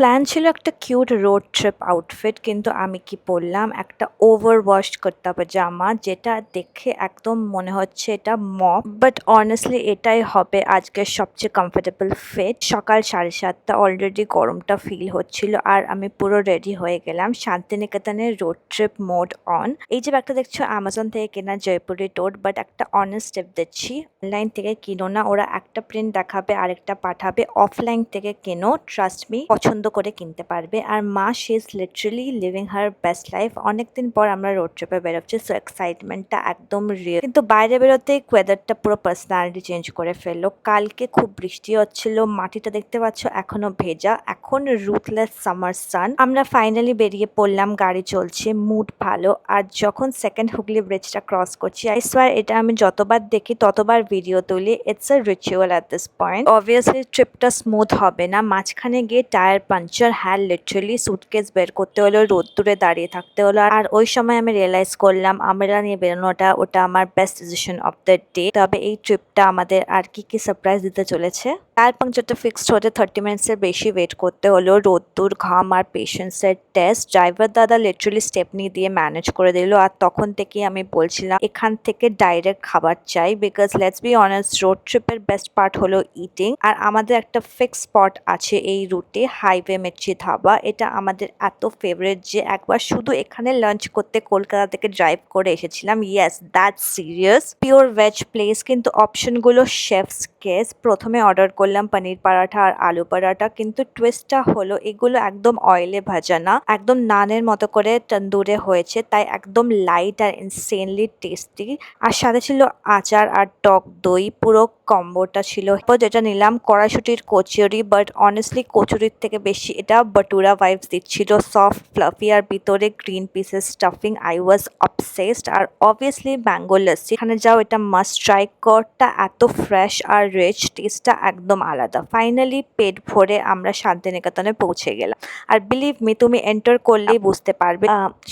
Plan ছিল একটা cute road trip outfit, কিন্তু আমি কি পরলাম একটা ওভার ওয়াশ করতে জামা, যেটা দেখে একদম মনে হচ্ছে এটা মপ। বাট অনেস্টলি এটাই হবে আজকের সবচেয়ে কমফোর্টেবল ফিট। সকাল 7:30, অলরেডি গরমটা ফিল হচ্ছিল আর আমি পুরো রেডি হয়ে গেলাম। শান্তিনিকেতনের রোড ট্রিপ মোড অন। এই যে ব্যাগটা দেখছো অ্যামাজন থেকে কেনা জয়পুরি টোট, বাট একটা অনেস্ট টিপ দিচ্ছি, অনলাইন থেকে কিনো না। ওরা একটা প্রিন্ট দেখাবে আরেকটা পাঠাবে। অফলাইন থেকে কেনো, ট্রাস্ট মি, পছন্দ করে কিনতে পারবে। আর মা, she is literally leaving her best life. অনেকদিন পর আমরা রোড ট্রিপে বেরোচ্ছি, সো এক্সাইটমেন্টটা একদম রিয়েল। কিন্তু বাইরে বেরোতেই ওয়েদারটা পুরো পার্সোনালিটি চেঞ্জ করে ফেললো। কালকে খুব বৃষ্টি হচ্ছিল, মাটিটা দেখতে পাচ্ছ এখনো ভেজা। এখন রুথলেস সামার সান। আমরা ফাইনালি বেরিয়ে পড়লাম, গাড়ি চলছে, মুড ভালো। আর যখন সেকেন্ড হুগলি ব্রিজটা ক্রস করছি, আই সোয়ার এটা আমি যতবার দেখি ততবার ভিডিও তুলি। It's a ritual at this point. Obviously ট্রিপটা স্মুথ হবে না, মাঝখানে গিয়ে টায়ার পাঞ্চার। হ্যাঁ, লিটারালি সুটকেস বের করতে হলো, রোদ্দুরে দাঁড়িয়ে থাকতে হলো। আর ওই সময় আমি রিয়েলাইজ করলাম আমরা নিয়ে বেরোনোটা ওটা আমার best decision of the day. তবে এই ট্রিপটা আমাদের আর কি কি সারপ্রাইজ দিতে চলেছে। টায়ার পাংচারটা ফিক্সড হতে 30 মিনিটসের বেশি ওয়েট করতে হলো। রোদ্দুর, ঘাম আর পেশেন্সের টেস্ট। ড্রাইভার দাদা লিটারালি স্টেপনি দিয়ে ম্যানেজ করে দিল। আর তখন থেকেই আমি বলছিলাম এখান থেকে ডাইরেক্ট খাবার চাই, because let's be honest, road ট্রিপের বেস্ট পার্ট হলো ইটিং। আর আমাদের একটা ফিক্স স্পট আছে এই রুটে, হাইওয়ে মির্চি ধাবা। এটা আমাদের এত ফেভারিট যে একবার শুধু এখানে লাঞ্চ করতে কলকাতা থেকে ড্রাইভ করে এসেছিলাম। Yes, that's serious. Pure veg place, কিন্তু অপশনগুলো শেফস কেস। প্রথমে অর্ডার করলাম পনির পরাঠা আর আলু পরাঠা, কিন্তু টুইস্টটা হলো এগুলো একদম অয়েলে ভাজা না, একদম নানের মতো করে তন্দুরে হয়েছে, তাই একদম লাইট আর ইনসেনলি টেস্টি। আর সাথে ছিল আচার আর টক দই। পুরো কম্বোটা ছিল। যেটা নিলাম কড়াইশুটির কচুরি, বাট অনেস্টলি কচুরির থেকে বেশি এটা বাটুরা ভাইবস দিচ্ছিল। সফট, ফ্লাফি আর ভিতরে green pieces stuffing. I was obsessed. আর অবভিয়াসলি ম্যাঙ্গো লস্যি, এখানে যাও এটা মাস্ট ট্রাই। করটা এত ফ্রেশ আর রিচ, টেস্টটা একদম আলাদা। ফাইনালি পেট ভরে আমরা শান্তিনিকেতনে পৌঁছে গেলাম। আর বিলিভ মি, তুমি এন্টার করলেই বুঝতে পারবে,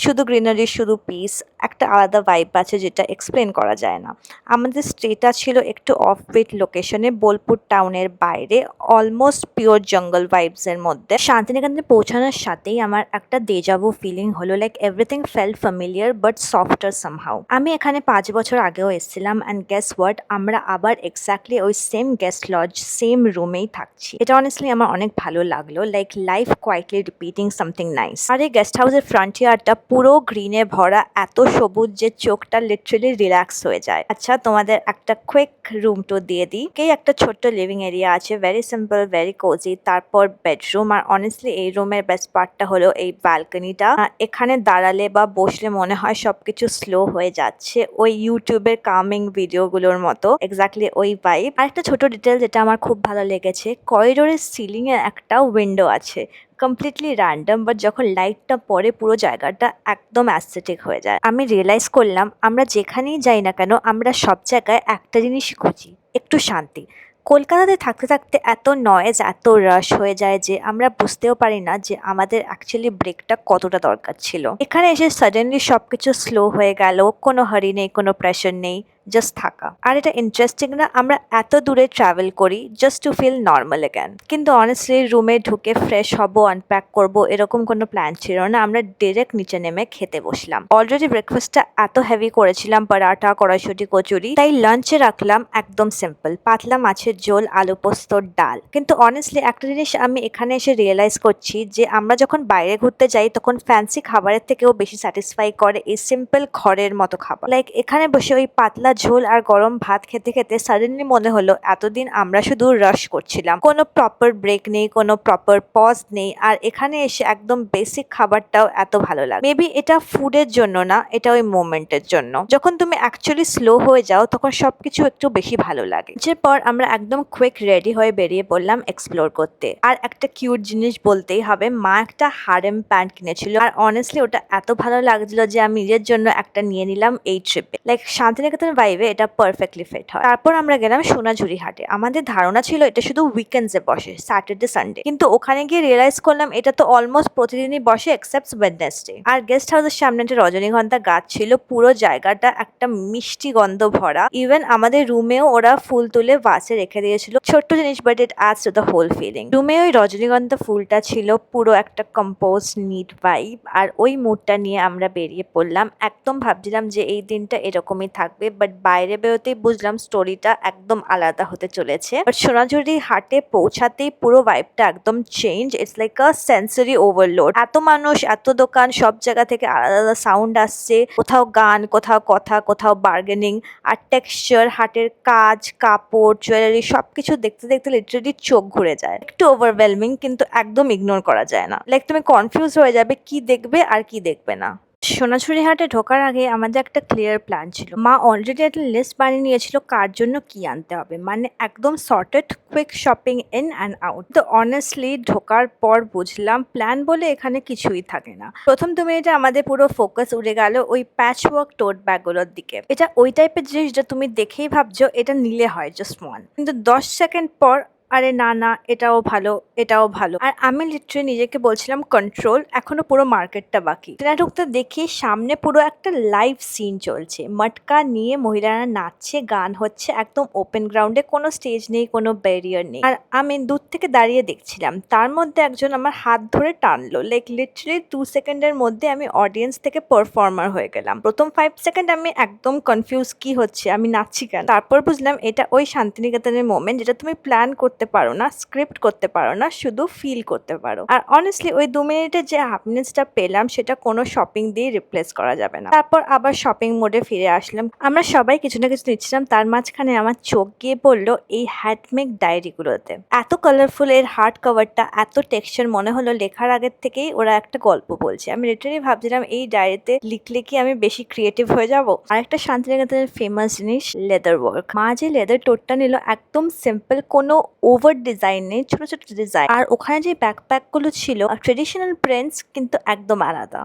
শুধু গ্রিনারি, শুধু পিস, একটা আলাদা ভাইব আছে যেটা এক্সপ্লেন করা যায় না। আমাদের স্টেটা ছিল একটু অফ বিট লোকেশনে, বোলপুর টাউনের বাইরে, অলমোস্ট পিওর জঙ্গল ভাইবসের মধ্যে। শান্তিনিকেতনে পৌঁছানোর সাথেই আমার একটা দেজাভু ফিলিং হলো, like everything felt familiar but softer somehow. আমি এখানে 5 বছর আগেও এসেছিলাম, অ্যান্ড গেস হোয়াট, আমরা আবার এক্স্যাক্টলি ওই সেম গেস্ট লজ, সেম রুমেই থাকছি। এটা অনেস্টলি আমার অনেক ভালো লাগলো, like life quietly repeating something nice. আর এই গেস্ট হাউসের ফ্রন্টিয়ারটা পুরো গ্রিনে ভরা, এত সবুজ যে চোখটা লিটারালি রিল্যাক্স হয়ে যায়। আচ্ছা, তোমাদের একটা কুইক রুম ট্যুর দিয়ে দিই। একটা ছোট্ট লিভিং এরিয়া আছে, ভেরি সিম্পল, ভেরি কোজি। তারপর বেডরুম। আর অনেস্টলি এই রুমের বেস্ট পার্টটা হলো এই ব্যালকনিটা। এখানে দাঁড়ালে বা বসলে মনে হয় সবকিছু স্লো হয়ে যাচ্ছে, ওই ইউটিউবের কামিং ভিডিওগুলোর মতো। এক্স্যাক্টলি ওই ভাইব। আর একটা ছোট ডিটেল যেটা আমার খুব ভালো লেগেছে, করিডোরের সিলিং এ একটা উইন্ডো আছে, কমপ্লিটলি র্যান্ডম, বাট যখন লাইটটা পড়ে পুরো জায়গাটা একদম অ্যাস্থেটিক হয়ে যায়। আমি রিয়েলাইজ করলাম আমরা যেখানেই যাই না কেন, আমরা সব জায়গায় একটা জিনিসই খুঁজি, একটু শান্তি। কলকাতাতে থাকতে থাকতে এত নয়েজ, এত রাশ হয়ে যায় যে আমরা বুঝতেও পারি না যে আমাদের অ্যাকচুয়ালি ব্রেকটা কতটা দরকার ছিল। এখানে এসে সাডেনলি সবকিছু স্লো হয়ে গেল, কোনো হারি নেই, কোনো প্রেশার নেই, জাস্ট থাকা। আর এটা ইন্টারেস্টিং না, আমরা এত দূরে ট্রাভেল করি just to feel normal again. কিন্তু অনেস্টলি রুমে ঢুকে ফ্রেশ হব, আনপ্যাক করব, এরকম কোনো প্ল্যান ছিল না। আমরা ডিরেক্ট নিচে নেমে খেতে বসলাম। অলরেডি ব্রেকফাস্টটা এত হেভি করেছিলাম, পরাঠা, কড়াইশুটি, কচুরি, তাই লাঞ্চে রাখলাম একদম সিম্পল, পাতলা মাছের ঝোল, আলু পোস্ত, ডাল। কিন্তু অনেস্টলি একটা জিনিস আমি এখানে এসে রিয়েলাইজ করছি, যে আমরা যখন বাইরে ঘুরতে যাই তখন ফ্যান্সি খাবারের থেকেও বেশি স্যাটিসফাই করে এই সিম্পল ঘরের মতো খাবার। লাইক এখানে বসে ওই পাতলা ঝোল আর গরম ভাত খেতে খেতে সাডেনলি মনে হলো এতদিন আমরা শুধু রাশ করছিলাম, কোনো প্রপার ব্রেক নেই, কোনো প্রপার পজ নেই। আর এখানে এসে একদম বেসিক খাবারটাও এত ভালো লাগে। মেবি এটা ফুডের জন্য না, এটা ওই মোমেন্টের জন্য। যখন তুমি অ্যাকচুয়ালি স্লো হয়ে যাও তখন সবকিছু একটু বেশি ভালো লাগে। এরপর আমরা একদম কুইক রেডি হয়ে বেরিয়ে পড়লাম এক্সপ্লোর করতে। আর একটা কিউট জিনিস বলতেই হবে, মা একটা হারেম প্যান্ট কিনেছিল, আর অনেস্টলি ওটা এত ভালো লাগছিল যে আমি নিজের জন্য একটা নিয়ে নিলাম এই ট্রিপে। লাইক শান্তিনিকেতন ভাইবে এটা পারফেক্টলি ফিট হয়। তারপর আমরা গেলাম সোনাঝুরি হাটে। আমাদের ধারণা ছিল এটা শুধু উইকেন্ডসে বসে, স্যাটারডে সানডে, কিন্তু ওখানে গিয়ে রিয়েলাইজ করলাম এটা তো অলমোস্ট প্রতিদিনই বসে এক্সেপ্ট ওয়েডনেসডে। আর গেস্ট হাউসের সামনে একটা রজনীগন্ধা গাছ ছিল, পুরো জায়গাটা একটা মিষ্টি গন্ধ ভরা। ইভেন আমাদের রুমেও ওরা ফুল তুলে ভাসে রেখে দিয়েছিল, ছোট্ট জিনিস, but it adds to the whole feeling. রুমে ওই রজনীগন্ধা ফুলটা ছিল, পুরো একটা কম্পোজ নিট ভাইব। আর ওই মুডটা নিয়ে আমরা বেরিয়ে পড়লাম। একদম ভাবছিলাম যে এই দিনটা এরকমই থাকবে, বাট বাইরে বেরোতেই বুঝলাম স্টোরিটা একদম আলাদা হতে চলেছে। বাট সোনাঝুরি হাটে পৌঁছাতেই পুরো ভাইবটা একদম change. It's like a sensory overload. এত মানুষ, এত দোকান, সব জায়গা থেকে আলাদা আলাদা সাউন্ড আসছে, কোথাও গান, কোথাও কথা, কোথাও বার্গেনিং। আর টেক্সচার, হাটের কাজ, কাপড়, জুয়েলারি সবকিছু দেখতে দেখতে লিটারালি চোখ ঘুরে যায়। একটু ওভারওয়েলমিং, কিন্তু একদম ইগনোর করা যায় না। লাইক তুমি কনফিউজ হয়ে যাবে কি দেখবে আর কি দেখবে না। সোনাঝুরি হাটে ঢোকার আগে আমাদের একটা ক্লিয়ার প্ল্যান ছিল। মা অলরেডি একটা লিস্ট বানিয়ে নিয়েছিল কার জন্য কি আনতে হবে, মানে একদম sorted, quick shopping in and out. তো অনেস্টলি ঢোকার পর বুঝলাম প্ল্যান বলে এখানে কিছুই থাকে না। প্রথম 2 মিনিটে আমাদের পুরো ফোকাস উড়ে গেল ওই প্যাচ ওয়ার্ক টোট ব্যাগগুলোর দিকে। এটা ওই টাইপের জিনিস যেটা তুমি দেখেই ভাবছো এটা নিলে হয়, জাস্ট ওয়ান, কিন্তু 10 সেকেন্ড পর আরে না না, এটাও ভালো, এটাও ভালো। আর আমি লিটারালি নিজেকে বলছিলাম কন্ট্রোল, এখনো পুরো মার্কেটটা বাকি। ট্রেনে ঢুকতে দেখি সামনে পুরো একটা লাইভ সিন চলছে। মটকা নিয়ে মহিলারা নাচছে, গান হচ্ছে, একদম ওপেন গ্রাউন্ডে, কোনো স্টেজ নেই, কোনো ব্যারিয়ার নেই। আর আমি দূর থেকে দাঁড়িয়ে দেখছিলাম। তার মধ্যে একজন আমার হাত ধরে টানলো, লাইক লিটারালি 2 সেকেন্ডের মধ্যে আমি অডিয়েন্স থেকে পারফর্মার হয়ে গেলাম। প্রথম 5 সেকেন্ড আমি একদম কনফিউজ, কি হচ্ছে, আমি নাচছি কেন। তারপর বুঝলাম এটা ওই শান্তিনিকেতনের মোমেন্ট যেটা তুমি প্ল্যান করতে পারো না, স্ক্রিপ্ট করতে পারো না, শুধু ফিল করতে পারো। আর অনেস্টলি ওই 2 মিনিটে যে হ্যাপিনেসটা পেলাম সেটা কোনো শপিং দিয়ে রিপ্লেস করা যাবে না। তারপর আবার শপিং মোডে ফিরে আসলাম। আমরা সবাই কিছু না কিছু নিচ্ছিলাম, তার মাঝখানে আমার চোখ গিয়ে পড়লো এই হ্যান্ডমেড ডায়েরিগুলোতে। এত কালারফুল এর হার্ড কভারটা, এত টেক্সচার, মনে হলো লেখার আগের থেকেই ওরা একটা গল্প বলছে। আমি লিটারালি ভাবছিলাম এই ডায়েরিতে লিখলে কি আমি বেশি ক্রিয়েটিভ হয়ে যাব। আরেকটা শান্তিনিকেতনের ফেমাস জিনিস লেদার ওয়ার্ক। মা যে লেদার টোটটা নিল, একদম সিম্পল, কোনো ওভার ডিজাইন নেই, ছোট ছোট ডিজাইন। আর ওখানে যে ব্যাকপ্যাক গুলো ছিল ট্রেডিশনাল প্রিন্টস, কিন্তু একদম আলাদা।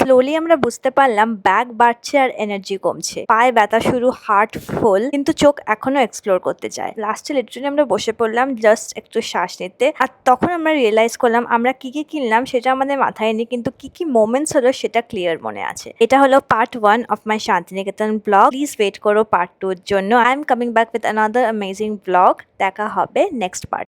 স্লোলি আমরা বুঝতে পারলাম ব্যাগ বাড়ছে আর এনার্জি কমছে, পায়ে ব্যথা শুরু, হার্ট ফুল, কিন্তু চোখ এখনো এক্সপ্লোর করতে চায়। লাস্টে লিটারালি আমরা বসে পড়লাম জাস্ট একটু শ্বাস নিতে। আর তখন আমরা রিয়েলাইজ করলাম আমরা কি কি কিনলাম সেটা আমাদের মাথায় নেই, কিন্তু কি কি মোমেন্টস হলো সেটা ক্লিয়ার মনে আছে। এটা হলো part 1 of my Shantiniketan blog. Please wait করো পার্ট 2 এর জন্য। I am coming back with another amazing blog. দেখা হবে নেক্সট পার্ট।